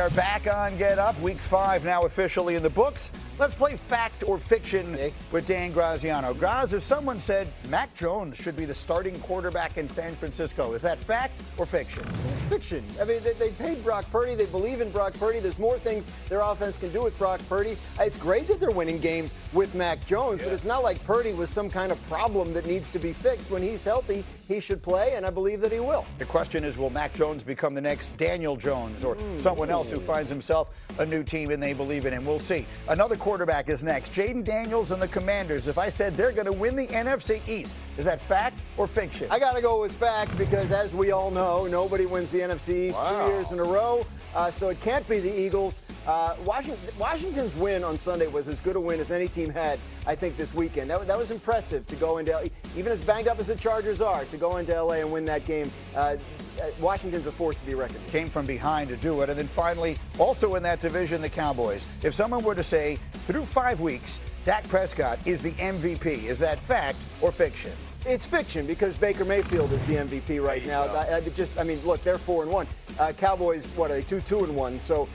are back on Get Up. Week 5 now officially in the books. Let's play Fact or Fiction with Dan Graziano. Graz, if someone said Mac Jones should be the starting quarterback in San Francisco, is that fact or fiction? It's fiction. I mean, they paid Brock Purdy. They believe in Brock Purdy. There's more things their offense can do with Brock Purdy. It's great that they're winning games with Mac Jones, but it's not like Purdy was some kind of problem that needs to be fixed. When he's healthy, he should play, and I believe that he will. The question is, will Mac Jones become the next Daniel Jones or someone else who finds himself a new team and they believe in him? We'll see. Another quarterback is next. Jaden Daniels and the Commanders. If I said they're going to win the NFC East, is that fact or fiction? I got to go with fact because, as we all know, nobody wins the NFC East 2 years in a row. So it can't be the Eagles. Washington's win on Sunday was as good a win as any team had, I think, this weekend. That was impressive to go into, even as banged up as the Chargers are, to go into L.A. and win that game. Washington's a force to be reckoned with. Came from behind to do it. And then finally, also in that division, the Cowboys. If someone were to say, through 5 weeks, Dak Prescott is the MVP, is that fact or fiction? It's fiction because Baker Mayfield is the MVP right now. Look, they're 4-1. Cowboys, what are they, 2-2-1? So,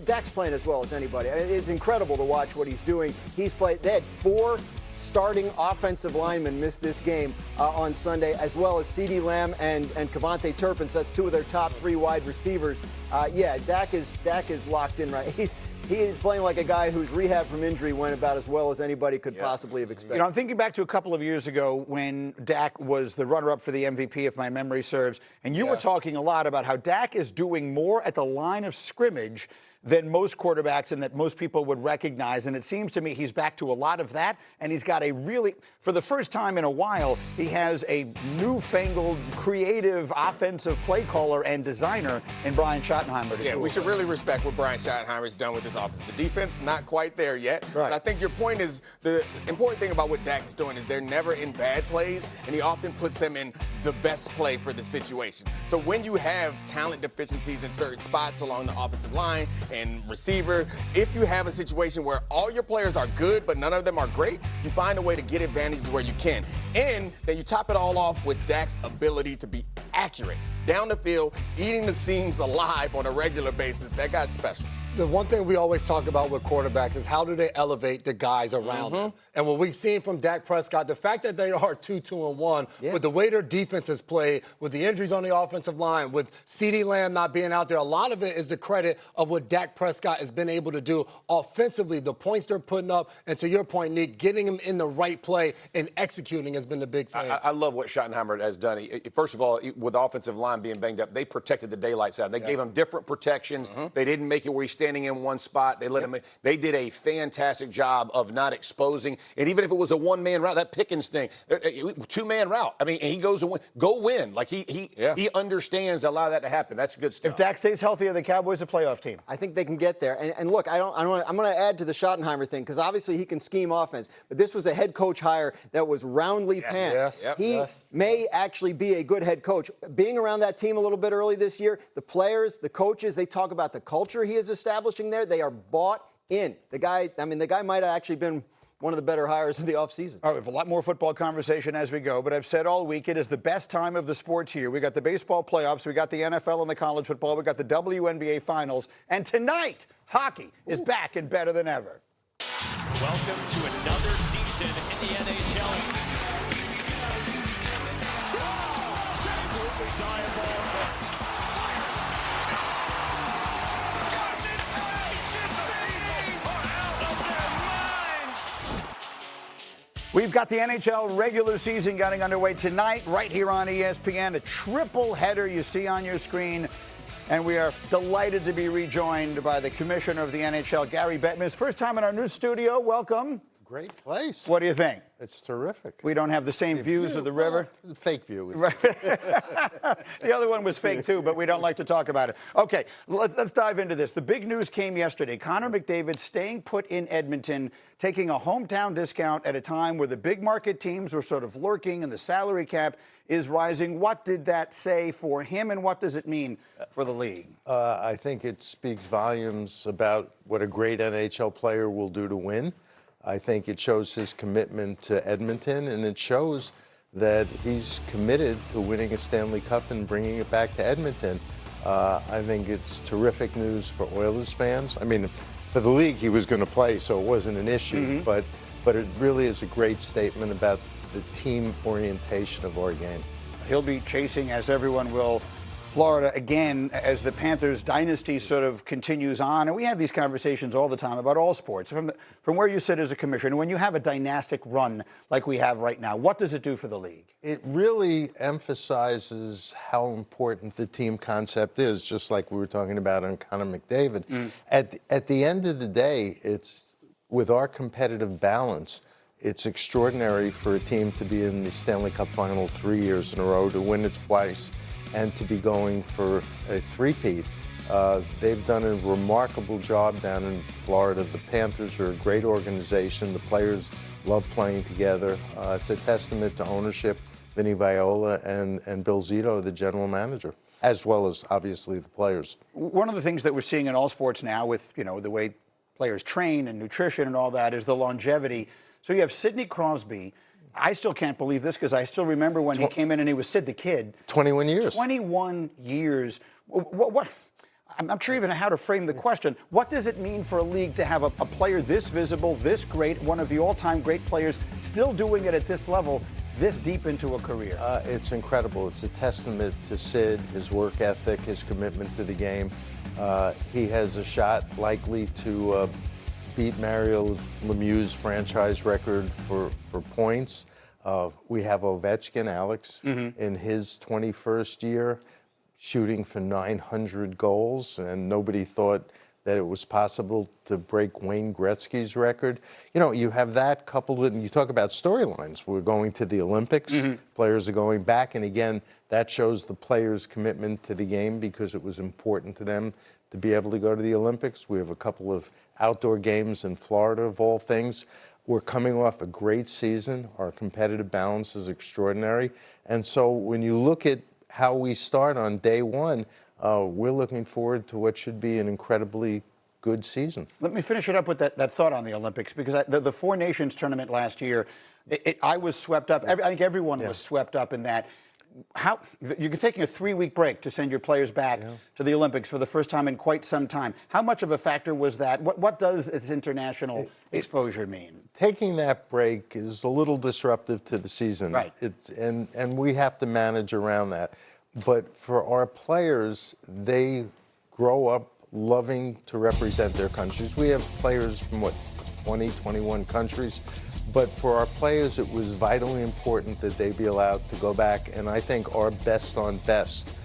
Dak's playing as well as anybody. It's incredible to watch what he's doing. They had 4 starting offensive linemen miss this game on Sunday, as well as CeeDee Lamb and Kevontae Turpin. So that's 2 of their top 3 wide receivers. Dak is locked in right. He is playing like a guy whose rehab from injury went about as well as anybody could possibly have expected. You know, I'm thinking back to a couple of years ago when Dak was the runner-up for the MVP, if my memory serves, and you were talking a lot about how Dak is doing more at the line of scrimmage than most quarterbacks and that most people would recognize. And it seems to me he's back to a lot of that. And he's got for the first time in a while, he has a newfangled, creative offensive play caller and designer in Brian Schottenheimer. Yeah, we should really respect what Brian Schottenheimer's done with this offense. The defense, not quite there yet. Right. But I think your point is, the important thing about what Dak is doing is they're never in bad plays, and he often puts them in the best play for the situation. So when you have talent deficiencies in certain spots along the offensive line and receiver, if you have a situation where all your players are good but none of them are great, you find a way to get advantages where you can. And then you top it all off with Dak's ability to be accurate down the field, eating the seams alive on a regular basis. That guy's special. The one thing we always talk about with quarterbacks is how do they elevate the guys around them. And what we've seen from Dak Prescott, the fact that they are 2-2-1, with the way their defense has played, with the injuries on the offensive line, with CeeDee Lamb not being out there, a lot of it is the credit of what Dak Prescott has been able to do offensively, the points they're putting up, and to your point, Nick, getting them in the right play and executing has been the big thing. I love what Schottenheimer has done. First of all, with the offensive line being banged up, they protected the daylights out. They gave him different protections. They didn't make it where he's standing in one spot. They let him. They did a fantastic job of not exposing. And even if it was a one-man route, that Pickens thing, 2-man route. I mean, and he goes and go win. Like he understands a lot of that to happen. That's good stuff. If Dak stays healthy, are the Cowboys a playoff team? I think they can get there. And look, I'm going to add to the Schottenheimer thing because obviously he can scheme offense. But this was a head coach hire that was roundly panned. He may actually be a good head coach. Being around that team a little bit early this year, the players, the coaches, they talk about the culture he is establishing there. They are bought in. The guy might have actually been one of the better hires of the offseason. All right, we have a lot more football conversation as we go, but I've said all week it is the best time of the sports here. We got the baseball playoffs, we got the NFL and the college football, we got the WNBA finals, and tonight, hockey is back and better than ever. Welcome to another season in the NHL. We've got the NHL regular season getting underway tonight right here on ESPN. A triple header you see on your screen. And we are delighted to be rejoined by the commissioner of the NHL, Gary Bettman. His first time in our new studio. Welcome. Great place. What do you think? It's terrific. We don't have the same views of the river? Fake view. Right. The other one was fake, too, but we don't like to talk about it. Okay, let's dive into this. The big news came yesterday. Connor McDavid staying put in Edmonton, taking a hometown discount at a time where the big market teams were sort of lurking and the salary cap is rising. What did that say for him, and what does it mean for the league? I think it speaks volumes about what a great NHL player will do to win. I think it shows his commitment to Edmonton, and it shows that he's committed to winning a Stanley Cup and bringing it back to Edmonton. I think it's terrific news for Oilers fans. I mean, for the league, he was going to play, so it wasn't an issue. But it really is a great statement about the team orientation of our game. He'll be chasing, as everyone will, Florida again as the Panthers dynasty sort of continues on. And we have these conversations all the time about all sports. From where you sit as a commissioner, when you have a dynastic run like we have right now, what does it do for the league? It really emphasizes how important the team concept is, just like we were talking about on Connor McDavid. At the end of the day, it's with our competitive balance, it's extraordinary for a team to be in the Stanley Cup Final 3 years in a row, to win it twice, and to be going for a three-peat. They've done a remarkable job down in Florida. The Panthers are a great organization. The players love playing together. It's a testament to ownership, Vinny Viola and Bill Zito, the general manager, as well as obviously the players. One of the things that we're seeing in all sports now with, the way players train and nutrition and all that is the longevity. So you have Sidney Crosby. I still can't believe this because I still remember when he came in and he was Sid the Kid. 21 years. 21 years. What I'm not sure even how to frame the question. What does it mean for a league to have a player this visible, this great, one of the all-time great players, still doing it at this level, this deep into a career? It's incredible. It's a testament to Sid, his work ethic, his commitment to the game. He has a shot likely to beat Mario Lemieux's franchise record for points. We have Ovechkin, Alex, in his 21st year, shooting for 900 goals, and nobody thought that it was possible to break Wayne Gretzky's record. You have that coupled with, you talk about storylines. We're going to the Olympics. Players are going back, and again, that shows the players' commitment to the game because it was important to them to be able to go to the Olympics. We have a couple of outdoor games in Florida, of all things. We're coming off a great season. Our competitive balance is extraordinary. And so when you look at how we start on day one, we're looking forward to what should be an incredibly good season. Let me finish it up with that thought on the Olympics, because the Four Nations tournament last year, I was swept up. I think everyone was swept up in that. You're taking a 3-week break to send your players back to the Olympics for the first time in quite some time. How much of a factor was that? What does its international exposure mean? Taking that break is a little disruptive to the season. Right. And we have to manage around that. But for our players, they grow up loving to represent their countries. We have players from 20, 21 countries. But for our players, it was vitally important that they be allowed to go back. And I think our best on best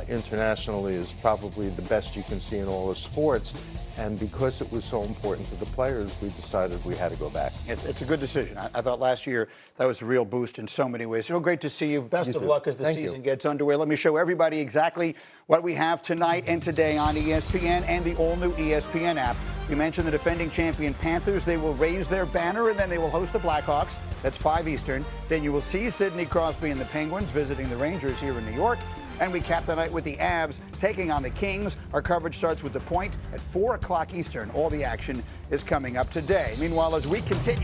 internationally is probably the best you can see in all the sports. And because it was so important to the players, we decided we had to go back. It's a good decision. I thought last year that was a real boost in so many ways. So great to see you. Best of luck as the season gets underway. Let me show everybody exactly what we have tonight and today on ESPN and the all-new ESPN app. You mentioned the defending champion Panthers. They will raise their banner, and then they will host the Blackhawks. That's 5 Eastern. Then you will see Sidney Crosby and the Penguins visiting the Rangers here in New York. And we cap the night with the Avs taking on the Kings. Our coverage starts with The Point at 4 o'clock Eastern. All the action is coming up today. Meanwhile, as we continue